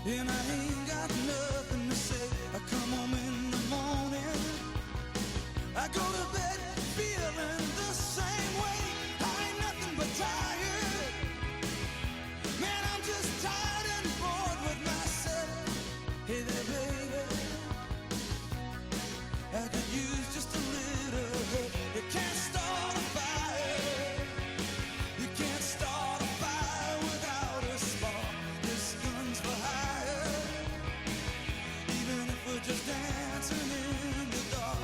and I ain't got nothing to say. I come home in the morning, I go to bed feeling the same way. I ain't nothing but tired, man, I'm just tired and bored with myself. Hey there, baby, I could use just a little help. You can't start a fire, you can't start a fire without a spark. This gun's for hire, even if we're just dancing in the dark.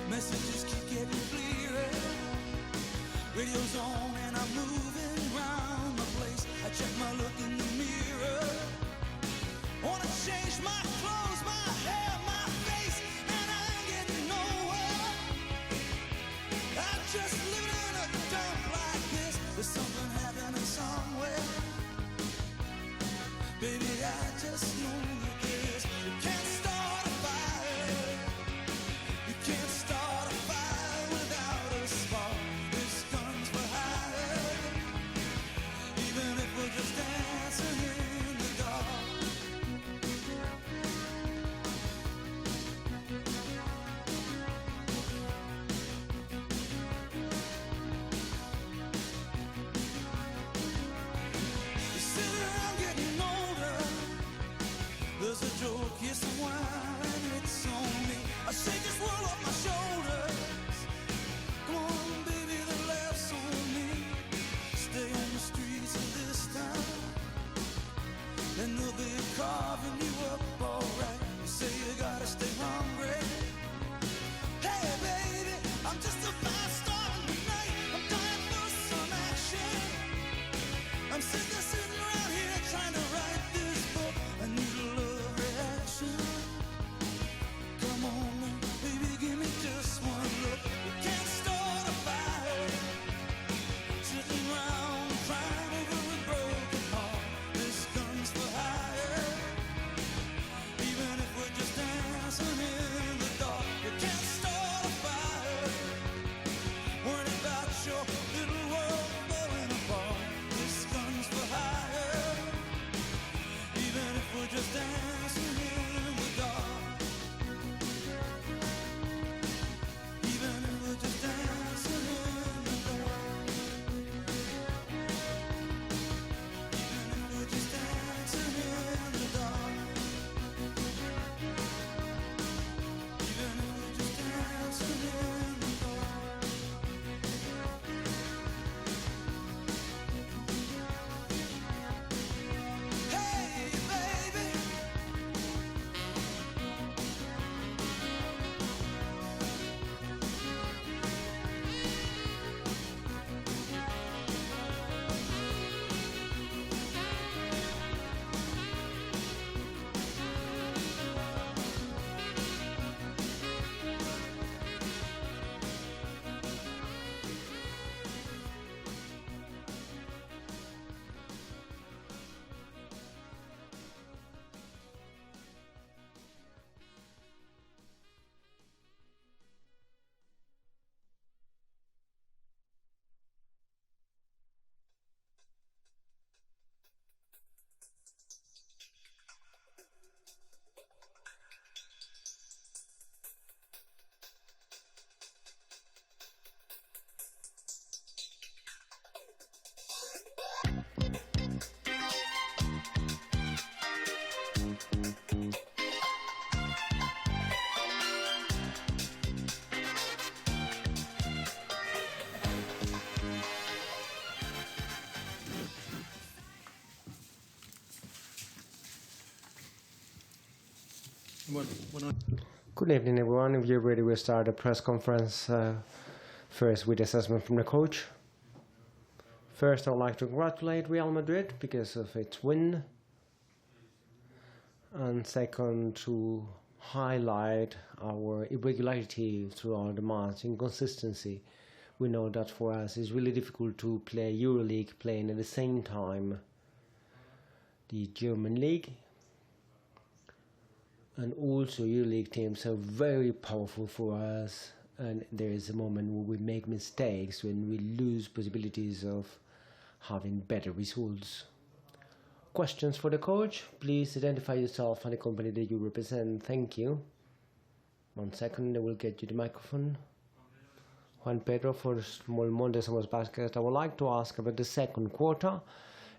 Messages keep getting clearer, radio's on and I'm moving round the place. I check my look in the mirror, wanna change my clothes, my hair, my face, and I ain't getting nowhere. I'm just living in a dump like this. There's something happening somewhere, baby, I just know that this. You can't start a fire, you can't start a fire without a spark. This gun's for hire, even if we're just dancing in the dark. You sit around getting older, there's a joke, yes, a while, and it's on me. I shake this world off my shoulders. Come on, baby, the laughs on me. Stay on the streets of this town, and they'll be carving you up alright. You say you gotta stay hungry. Hey, baby, I'm just a fast star tonight. I'm dying for some action. I'm sitting around here trying to write this book. I need a love reaction. Come on, baby, give me just one look. You can't start a fire, sitting around crying over a broken heart. This gun's for hire, even if we're just dancing in the dark. You can't start a fire, worrying about your little world falling apart. This gun's for hire, even if we're just dancing in the dark. Even if we're just dancing in the dark. Even if we're just dancing in the dark. Even if we're just dancing in the dark. Hey, baby. Good evening, everyone. If you're ready, we'll start the press conference first with assessment from the coach. First, I'd like to congratulate Real Madrid because of its win. And second, to highlight our irregularity throughout the match, inconsistency. We know that for us it's really difficult to play Euroleague playing at the same time the German league. And also Euroleague teams are very powerful for us, and there is a moment where we make mistakes, when we lose possibilities of having better results. Questions for the coach? Please identify yourself and the company that you represent. Thank you. 1 second, I will get you the microphone. Juan Pedro for Small Monday Somos Basket. I would like to ask about the second quarter.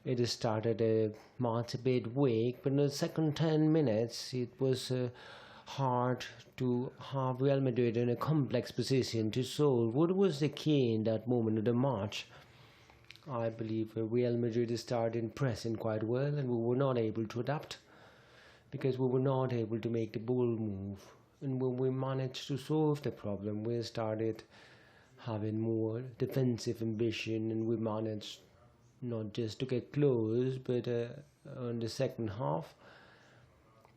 It started a much a bit weak, but in the second 10 minutes it was hard to have Real Madrid in a complex position to solve. What was the key in that moment of the match? I believe Real Madrid started pressing quite well, and we were not able to adapt because we were not able to make the ball move. And when we managed to solve the problem, we started having more defensive ambition, and we managed not just to get close, but on the second half.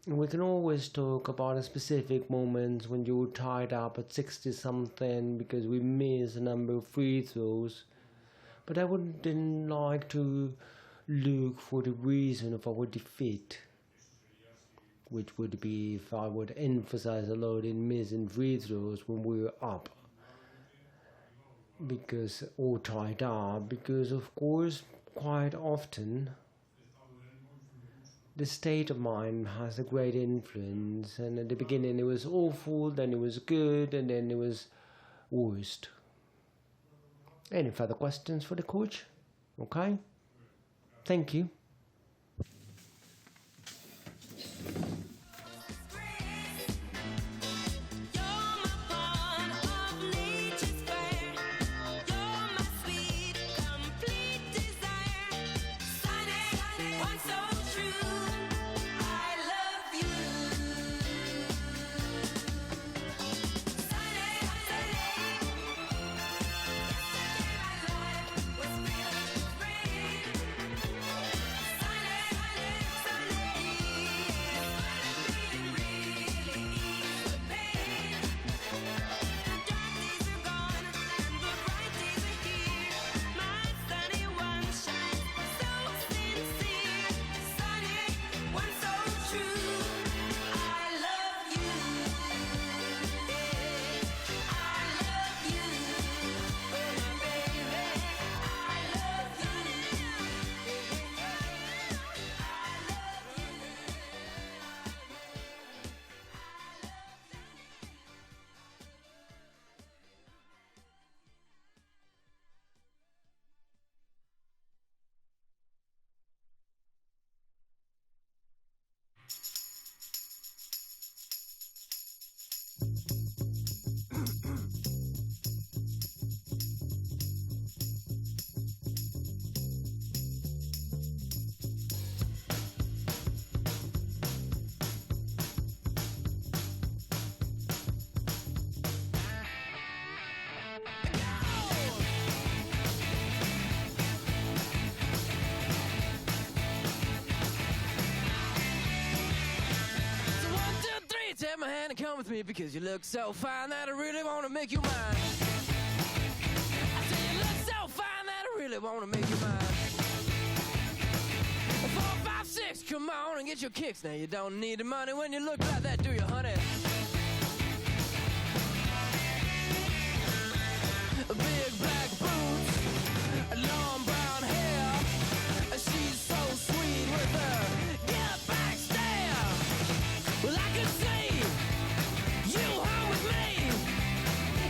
And we can always talk about a specific moments when you were tied up at 60 something because we missed a number of free throws. But I wouldn't like to look for the reason of our defeat, which would be if I would emphasize a lot in missing free throws when we were up, because or tied up, because of course quite often the state of mind has a great influence, and at the beginning it was awful, then it was good, and then it was worst. Any further questions for the coach? Okay. Thank you. Take my hand and come with me because you look so fine that I really want to make you mine. I say you look so fine that I really want to make you mine. 4, 5, 6, come on and get your kicks. Now you don't need the money when you look like that, do you, honey? Big black boots, long brown hair. She's so sweet with her get back stare. Well, I could see you home with me,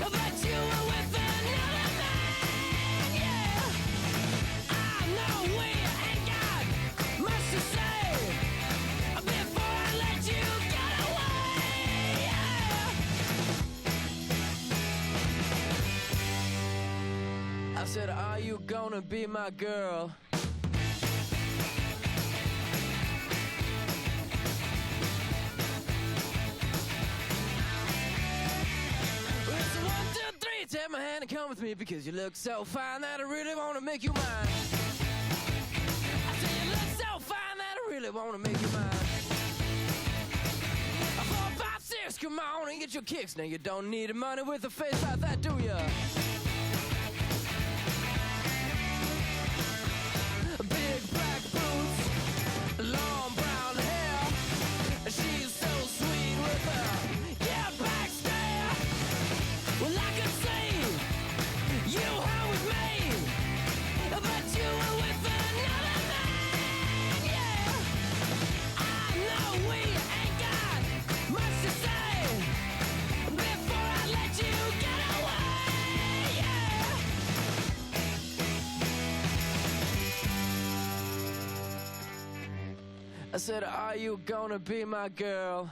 but you were with another man, yeah. I know we ain't got much to say before I let you get away, yeah. I said, are you gonna be my girl? Take my hand and come with me because you look so fine that I really want to make you mine. I say you look so fine that I really want to make you mine. 4, 5, 6, come on and get your kicks. Now you don't need the money with a face like that, do ya? Big black boots, long brown hair. She's so sweet with her get back stare. Well, I said, are you gonna be my girl?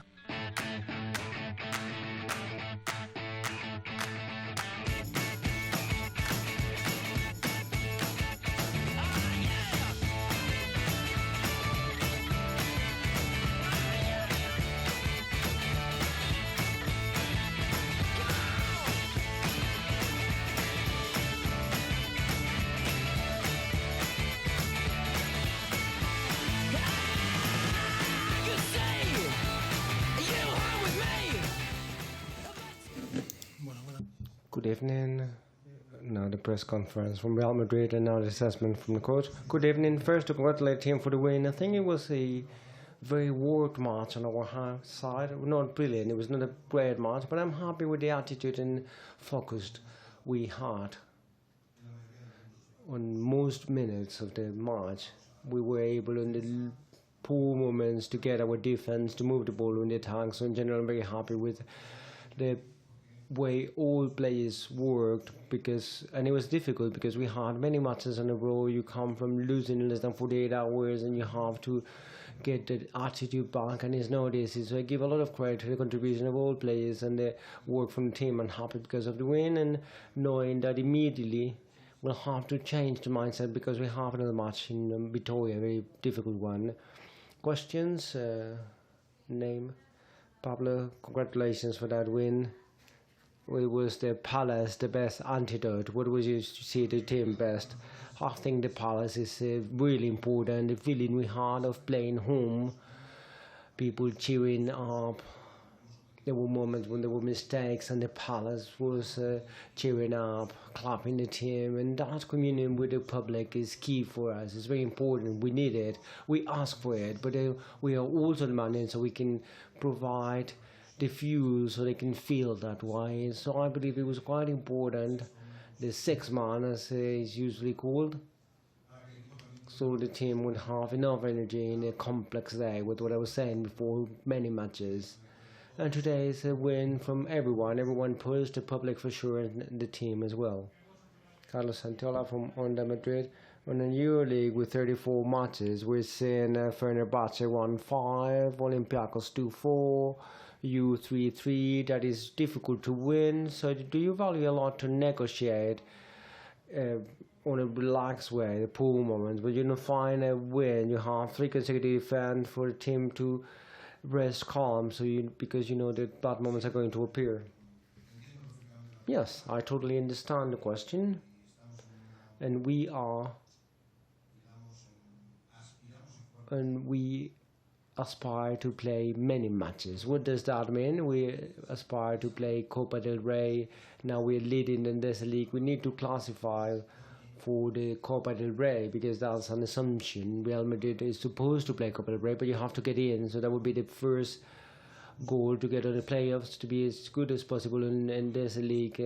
Good evening. Now the press conference from Real Madrid and now the assessment from the coach. Good evening. First to congratulate him for the win. I think it was a very worked match on our side. Not brilliant. It was not a great match, but I'm happy with the attitude and focused we had on most minutes of the match. We were able in the poor moments to get our defense to move the ball in the attack. So in general, I'm very happy with the way all players worked, and it was difficult because we had many matches in a row. You come from losing in less than 48 hours and you have to get the attitude back, and it's not easy. So I give a lot of credit to the contribution of all players and the work from the team. I'm happy because of the win and knowing that immediately we'll have to change the mindset because we have another match in Vitoria, a very difficult one. Questions? Name? Pablo, congratulations for that win. It was the Palace, the best antidote. What was you see the team best? I think the Palace is really important. The feeling we had of playing home, people cheering up. There were moments when there were mistakes and the Palace was cheering up, clapping the team, and that communion with the public is key for us. It's very important. We need it. We ask for it, but we are also demanding so we can provide the fuel so they can feel that way. So I believe it was quite important. The sixth man, as is usually called, so the team would have enough energy in a complex day with what I was saying before, many matches. And today is a win from everyone. Everyone pushed the public for sure and the team as well. Carlos Santola from Onda Madrid. On the Euroleague with 34 matches, we're seeing Fenerbahce 1-5, Olympiacos 2-4, U 3-3. That is difficult to win. So do you value a lot to negotiate on a relaxed way, the poor moments, but you don't find a win? You have 3 consecutive defense for the team to rest calm, because you know that bad moments are going to appear. Yes, I totally understand the question, and we aspire to play many matches. What does that mean? We aspire to play Copa del Rey. Now we're leading in this league. We need to classify for the Copa del Rey because that's an assumption. Real Madrid is supposed to play Copa del Rey, but you have to get in. So that would be the first goal, to get on the playoffs, to be as good as possible in this league,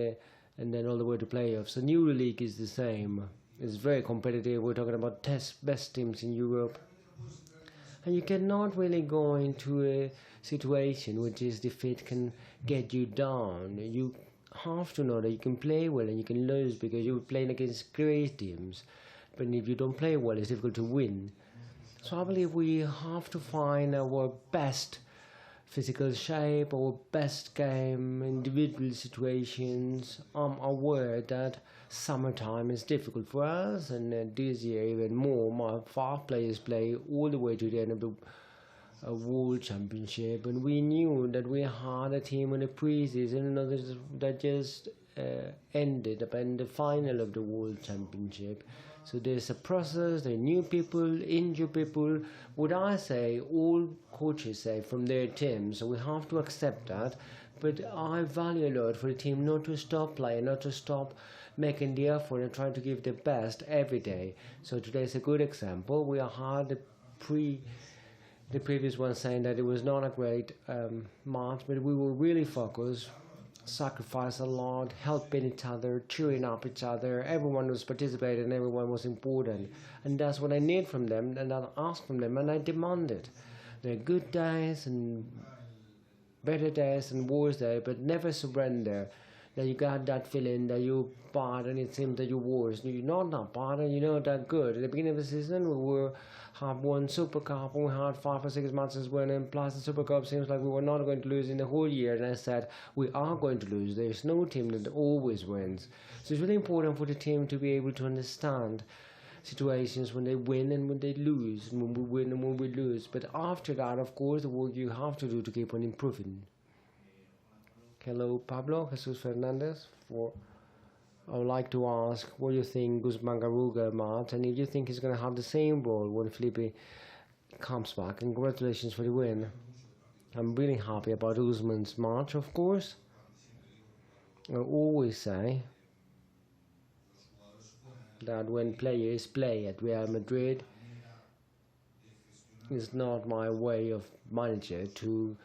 and then all the way to playoffs. The Euroleague is the same. It's very competitive. We're talking about best teams in Europe. And you cannot really go into a situation which is defeat can get you down. You have to know that you can play well and you can lose because you're playing against great teams. But if you don't play well, it's difficult to win. So I believe we have to find our best physical shape, our best game, individual situations. I'm aware that summertime is difficult for us, and this year even more. My 5 players play all the way to the end of the World Championship, and we knew that we had a team in the pre-season that just ended up in the final of the World Championship. So there's a process, there are new people, injured people, what I say, all coaches say from their team, so we have to accept that. But I value a lot for the team not to stop playing, not to stop making the effort and trying to give the best every day. So today is a good example. We had the previous one saying that it was not a great match, but we were really focused, sacrificed a lot, helping each other, cheering up each other. Everyone was participating and everyone was important. And that's what I need from them, and I ask from them, and I demand it. There are good days and better days and worse days, but never surrender. that you got that feeling that you're bad and it seems that you're worse. You're not that bad and you're not that good. At the beginning of the season, we have won Super Cup and we had 5 or 6 matches winning, plus the Super Cup seems like we were not going to lose in the whole year, and I said we are going to lose. There's no team that always wins. So it's really important for the team to be able to understand situations when they win and when they lose, when we win and when we lose. But after that, of course, the work you have to do to keep on improving. Hello, Pablo, Jesus Fernandez. I would like to ask what you think Guzman Garuga match, and if you think he's going to have the same role when Felipe comes back. And congratulations for the win. I'm really happy about Guzman's match, of course. I always say that when players play at Real Madrid, it's not my way of manager to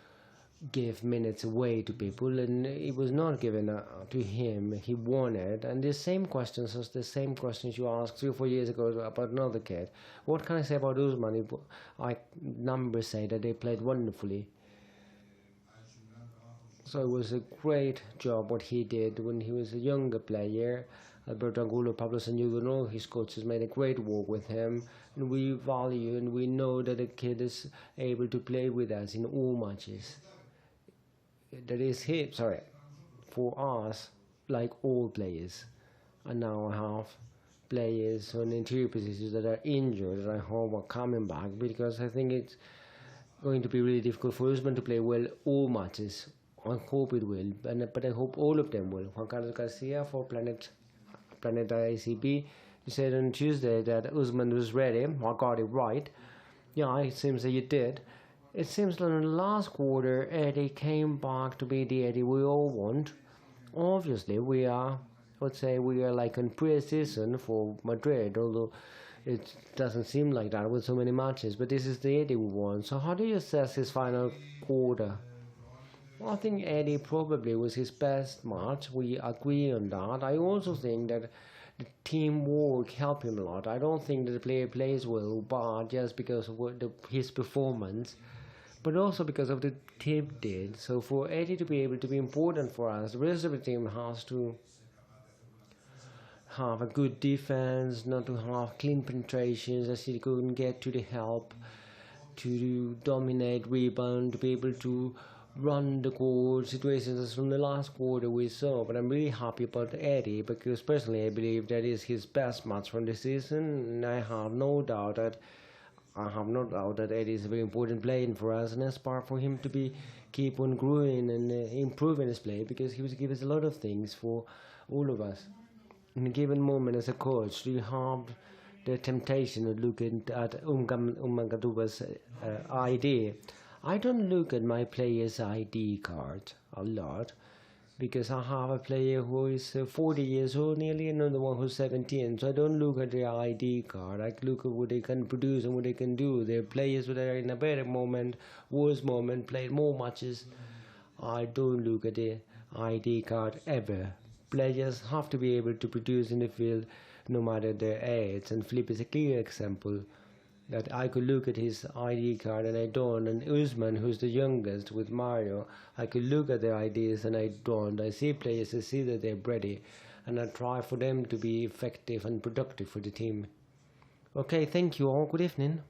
give minutes away to people, and it was not given to him. He won it, and the same questions as the same questions you asked 3 or 4 years ago about another kid. What can I say about Usman? Numbers say that they played wonderfully. So it was a great job what he did when he was a younger player. Alberto Angulo, Pablo Sanjudo, and all his coaches made a great work with him, and we value and we know that the kid is able to play with us in all matches. That is for us, like all players. And now I have players on interior positions that are injured, and I hope are coming back, because I think it's going to be really difficult for Usman to play well all matches. I hope it will, but I hope all of them will. Juan Carlos Garcia for Planeta ICB, you said on Tuesday that Usman was ready. I got it right. Yeah, it seems that you did. It seems that in the last quarter, Eddie came back to be the Eddie we all want. Obviously, we are like in pre-season for Madrid, although it doesn't seem like that with so many matches. But this is the Eddie we want. So how do you assess his final quarter? Well, I think Eddie probably was his best match. We agree on that. I also think that the teamwork helped him a lot. I don't think that the player plays well, but just because of his performance, but also because of the team did. So for Eddie to be able to be important for us, the rest of the team has to have a good defense, not to have clean penetrations as he couldn't get to the help, to dominate rebound, to be able to run the court situations as from the last quarter we saw. But I'm really happy about Eddie, because personally I believe that is his best match from the season, and I have no doubt that Eddie is a very important player for us, and it's part for him to keep on growing and improving his play, because he will give us a lot of things for all of us. In a given moment as a coach, do you have the temptation of looking at Umagaduba's ID? I don't look at my player's ID card a lot, because I have a player who is 40 years old nearly, and another one who's 17. So I don't look at their ID card. I look at what they can produce and what they can do. They're players that are in a better moment, worse moment, played more matches. I don't look at the ID card ever. Players have to be able to produce in the field no matter their age. And Felipe is a clear example that I could look at his ID card and I don't. And Usman, who's the youngest with Mario, I could look at their IDs and I don't. I see players, I see that they're ready, and I try for them to be effective and productive for the team. Okay, thank you all. Good evening.